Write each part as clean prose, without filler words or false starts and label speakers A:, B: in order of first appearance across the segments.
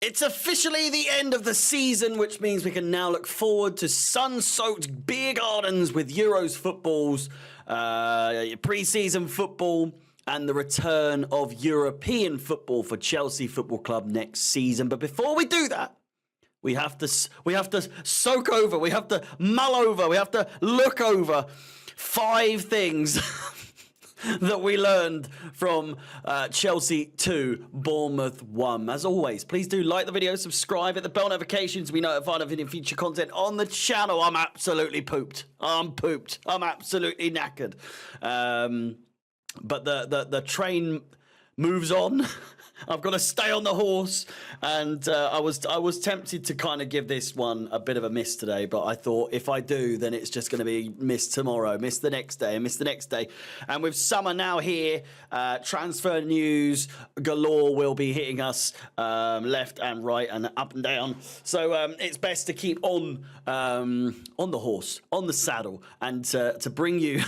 A: It's officially the end of the season, which means we can now look forward to sun-soaked beer gardens with Euros footballs, pre-season football, and the return of European football for Chelsea Football Club next season. But before we do that, we have to soak over, we have to mull over, we have to look over 5 things that we learned from Chelsea 2, Bournemouth 1. As always, please do like the video, subscribe, hit the bell notifications to be notified of any future content on the channel. I'm absolutely pooped. I'm absolutely knackered. But the train moves on. I've got to stay on the horse, and I was tempted to kind of give this one a bit of a miss today, but I thought if I do, then it's just going to be missed tomorrow, miss the next day, and miss the next day. And with summer now here, transfer news galore will be hitting us left and right and up and down. So it's best to keep on the horse, on the saddle, and to bring you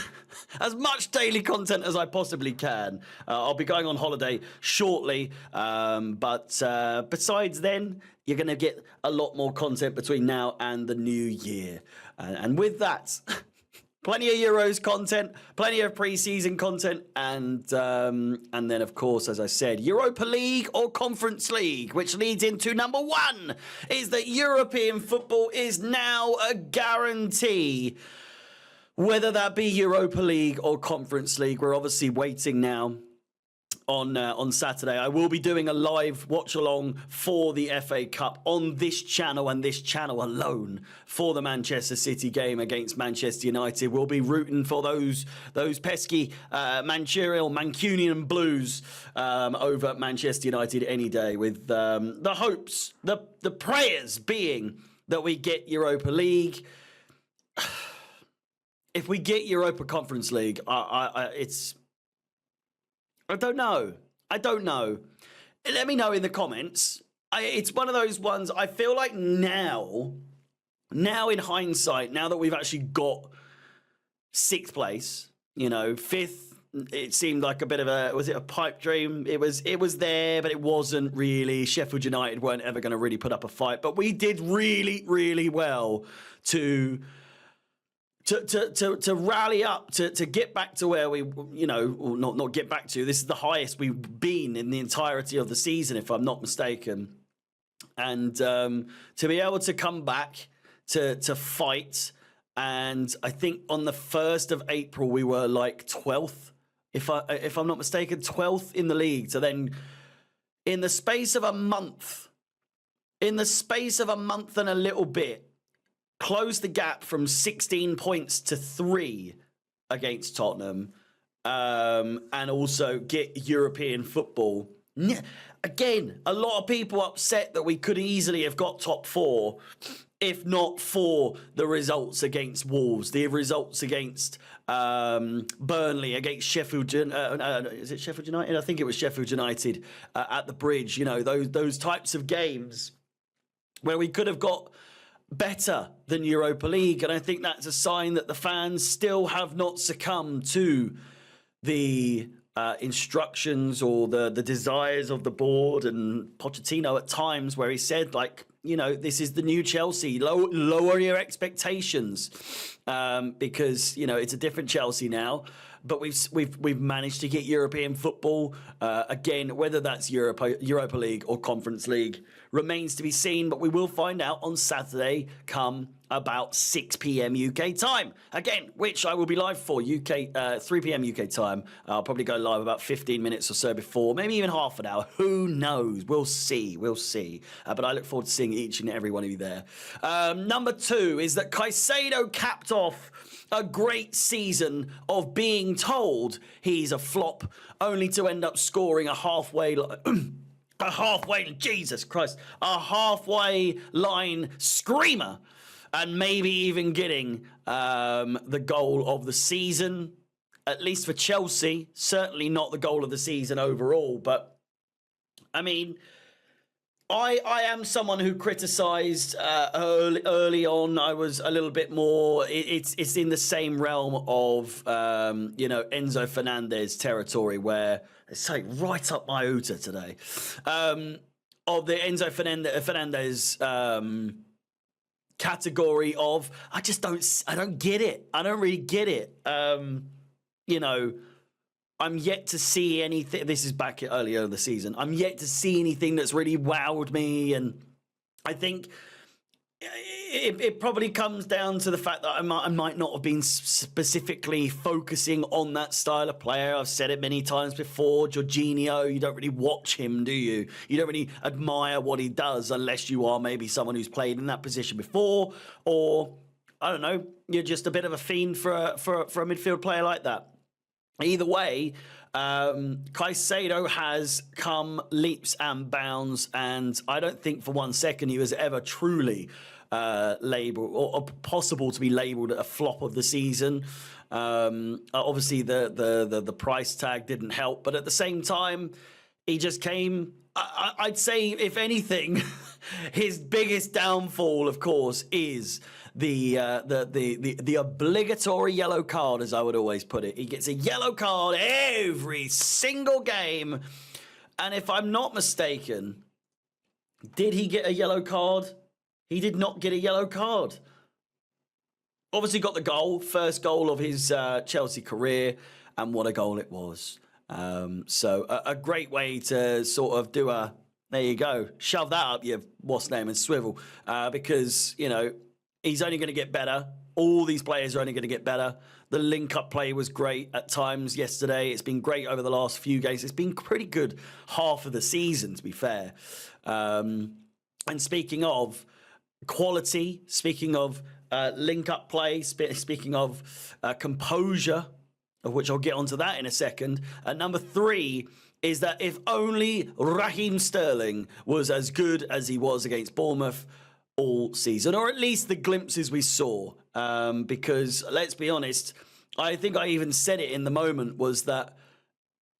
A: as much daily content as I possibly can. I'll be going on holiday shortly. But besides then, you're going to get a lot more content between now and the new year. And with that, plenty of Euros content, plenty of pre-season content, and then, of course, as I said, Europa League or Conference League, which leads into number 1, is that European football is now a guarantee. Whether that be Europa League or Conference League, we're obviously waiting now on Saturday. I will be doing a live watch along for the FA Cup on this channel and this channel alone for the Manchester City game against Manchester United. We'll be rooting for those pesky Mancunian Blues over at Manchester United any day, with the hopes, the prayers being that we get Europa League. If we get Europa Conference League, I don't know. Let me know in the comments. It's one of those ones, I feel like now in hindsight, now that we've actually got 6th place, 5th, it seemed like a bit of was it a pipe dream? It was there, but it wasn't really. Sheffield United weren't ever going to really put up a fight, but we did really, really well to rally up, to get back to where we, not get back to. This is the highest we've been in the entirety of the season, if I'm not mistaken. And to be able to come back to fight, and I think on the 1st of April we were like 12th, if I'm not mistaken, 12th in the league. So then, in the space of a month and a little bit, close the gap from 16 points to 3 against Tottenham, and also get European football. Again, a lot of people upset that we could easily have got top 4 if not for the results against Wolves, the results against Burnley, against Sheffield. Is it Sheffield United? I think it was Sheffield United at the Bridge. Those types of games where we could have got better than Europa League, and I think that's a sign that the fans still have not succumbed to the instructions or the desires of the board and Pochettino at times, where he said, this is the new Chelsea, lower your expectations, because it's a different Chelsea now. But we've managed to get European football again. Whether that's Europa League or Conference League remains to be seen. But we will find out on Saturday, come about 6 p.m. UK time. Again, which I will be live for 3 p.m. UK time. I'll probably go live about 15 minutes or so before, maybe even half an hour. Who knows? We'll see. But I look forward to seeing each and every one of you there. Number 2 is that Caicedo capped off a great season of being told he's a flop, only to end up scoring a halfway line screamer, and maybe even getting the goal of the season, at least for Chelsea. Certainly not the goal of the season overall, but I mean, I am someone who criticised early on. I was a little bit more. It's in the same realm of Enzo Fernandez territory, where it's like right up my Uta today. of the Enzo Fernandez category of I don't get it. I don't really get it. You know, I'm yet to see anything. This is back earlier in the season. I'm yet to see anything that's really wowed me, and I think it probably comes down to the fact that I might not have been specifically focusing on that style of player. I've said it many times before. Jorginho, you don't really watch him, do you? You don't really admire what he does unless you are maybe someone who's played in that position before, or I don't know, you're just a bit of a fiend for a midfield player like that. Either way, Caicedo has come leaps and bounds, and I don't think for one second he was ever truly labelled or possible to be labelled a flop of the season. Obviously, the price tag didn't help, but at the same time, he just came. I'd say, if anything, his biggest downfall, of course, is the obligatory yellow card, as I would always put it. He gets a yellow card every single game, and if I'm not mistaken, did he get a yellow card? He did not get a yellow card. Obviously got the goal, first goal of his Chelsea career, and what a goal it was. So a great way to sort of do there you go, shove that up your what's name and swivel, because, you know, he's only going to get better. All these players are only going to get better. The link-up play was great at times yesterday. It's been great over the last few games. It's been pretty good half of the season, to be fair. And speaking of quality, speaking of link-up play, speaking of composure, of which I'll get onto that in a second. Number 3 is that if only Raheem Sterling was as good as he was against Bournemouth all season, or at least the glimpses we saw, because let's be honest, I think I even said it in the moment, was that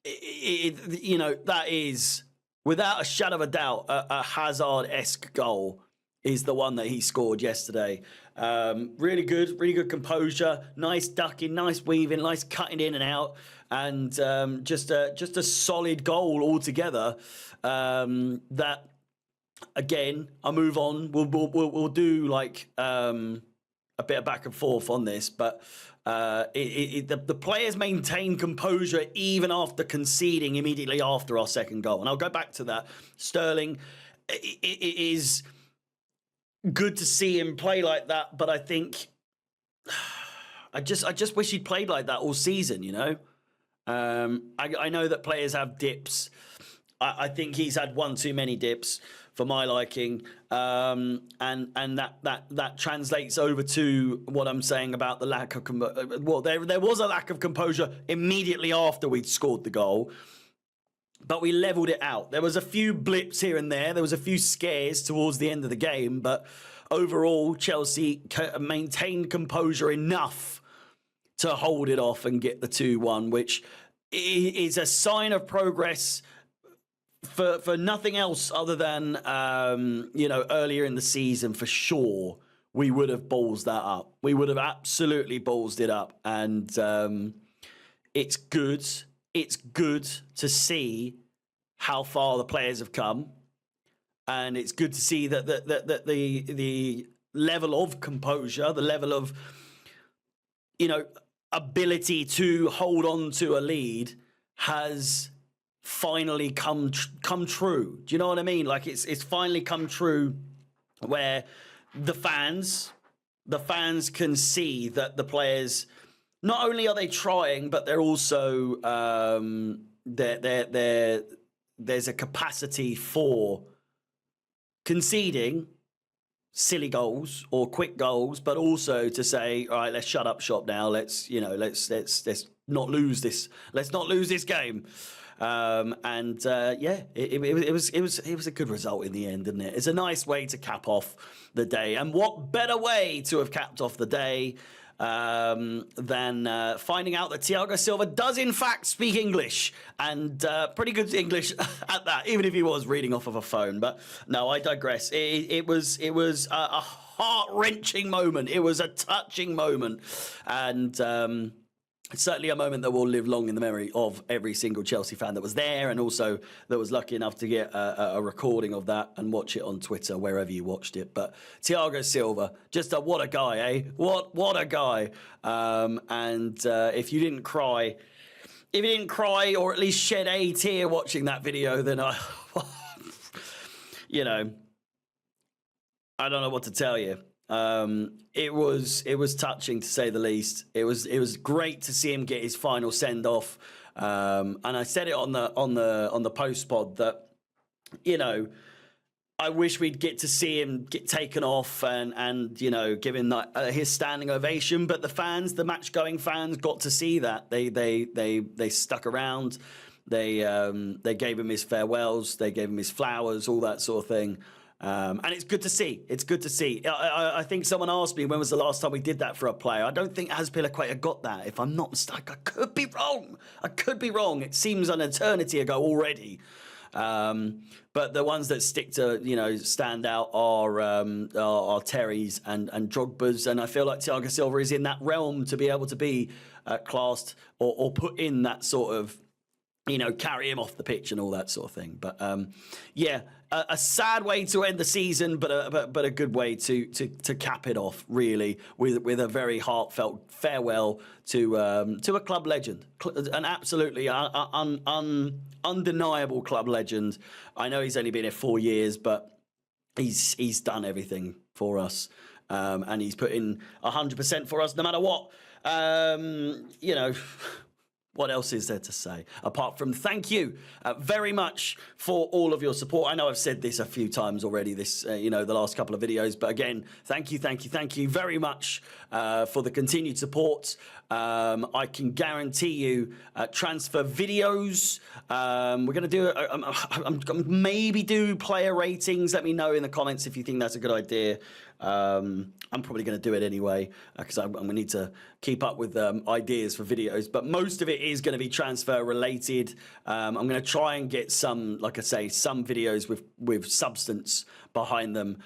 A: you know, that is without a shadow of a doubt a Hazard-esque goal is the one that he scored yesterday. Really good composure, nice ducking, nice weaving, nice cutting in and out, and just a solid goal altogether. That, again, I'll move on. We'll do like a bit of back and forth on this, but the players maintain composure even after conceding immediately after our second goal, and I'll go back to that. Sterling, it is good to see him play like that, but I think I just wish he'd played like that all season. You know, I know that players have dips. I think he's had one too many dips for my liking, and that translates over to what I'm saying about the lack of there was a lack of composure immediately after we'd scored the goal, but we leveled it out. There was a few blips here and there. There was a few scares towards the end of the game, but overall, Chelsea maintained composure enough to hold it off and get the 2-1, which is a sign of progress for nothing else other than, you know, earlier in the season, for sure, we would have ballsed that up. We would have absolutely ballsed it up. And it's good. It's good to see how far the players have come. And it's good to see that the level of composure, the level of, you know, ability to hold on to a lead has finally come true. Do you know what I mean? Like it's finally come true, where the fans can see that the players, not only are they trying, but they're also there's a capacity for conceding silly goals or quick goals, but also to say, all right, let's shut up shop now. Let's not lose this. Let's not lose this game. Yeah, it was a good result in the end, didn't it? It's a nice way to cap off the day, and what better way to have capped off the day than finding out that THIAGO Silva does in fact speak English, and pretty good English at that, even if he was reading off of a phone. But no, I digress. It was a heart-wrenching moment. It was a touching moment, and It's certainly a moment that will live long in the memory of every single Chelsea fan that was there, and also that was lucky enough to get a recording of that and watch it on Twitter, wherever you watched it. But THIAGO Silva, just what a guy, eh? What a guy. If you didn't cry, or at least shed a tear watching that video, then you know, I don't know what to tell you. It was touching, to say the least. It was great to see him get his final send off. And I said it on the post pod that, you know, I wish we'd get to see him get taken off and you know, give him his standing ovation. But the fans, the match going fans, got to see that. They stuck around. They gave him his farewells. They gave him his flowers, all that sort of thing. And it's good to see. It's good to see. I think someone asked me when was the last time we did that for a player. I don't think Azpilicueta got that, if I'm not mistaken. I could be wrong. It seems an eternity ago already. But the ones that stick to, you know, stand out are Terry's and Drogba's. And I feel like Thiago Silva is in that realm to be able to be classed or put in that sort of, you know, carry him off the pitch and all that sort of thing. But yeah, a sad way to end the season, but a good way to cap it off, really, with a very heartfelt farewell to a club legend, an absolutely undeniable club legend. I know he's only been here 4 years, but he's done everything for us, and he's put in 100% for us, no matter what. You know. What else is there to say apart from thank you very much for all of your support? I know I've said this a few times already, you know, the last couple of videos, but again, thank you very much for the continued support. I can guarantee you transfer videos. We're going to do maybe do player ratings. Let me know in the comments if you think that's a good idea. I'm probably going to do it anyway because I'm going to need to keep up with ideas for videos, but most of it is going to be transfer related. I'm going to try and get some, like I say, some videos with substance behind them.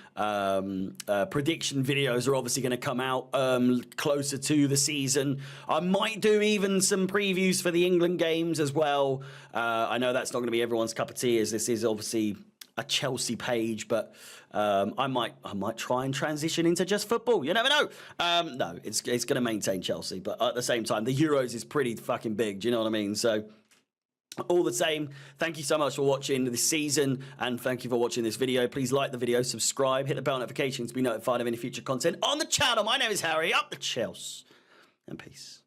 A: Prediction videos are obviously going to come out closer to the season. I might do even some previews for the England games as well. I know that's not going to be everyone's cup of tea, as this is obviously a Chelsea page, but I might try and transition into just football. You never know. No, it's going to maintain Chelsea, but at the same time, the Euros is pretty fucking big. Do you know what I mean? So, all the same, thank you so much for watching this season, and thank you for watching this video. Please like the video, subscribe, hit the bell notifications to be notified of any future content on the channel. My name is Harry, up the Chelsea, and peace.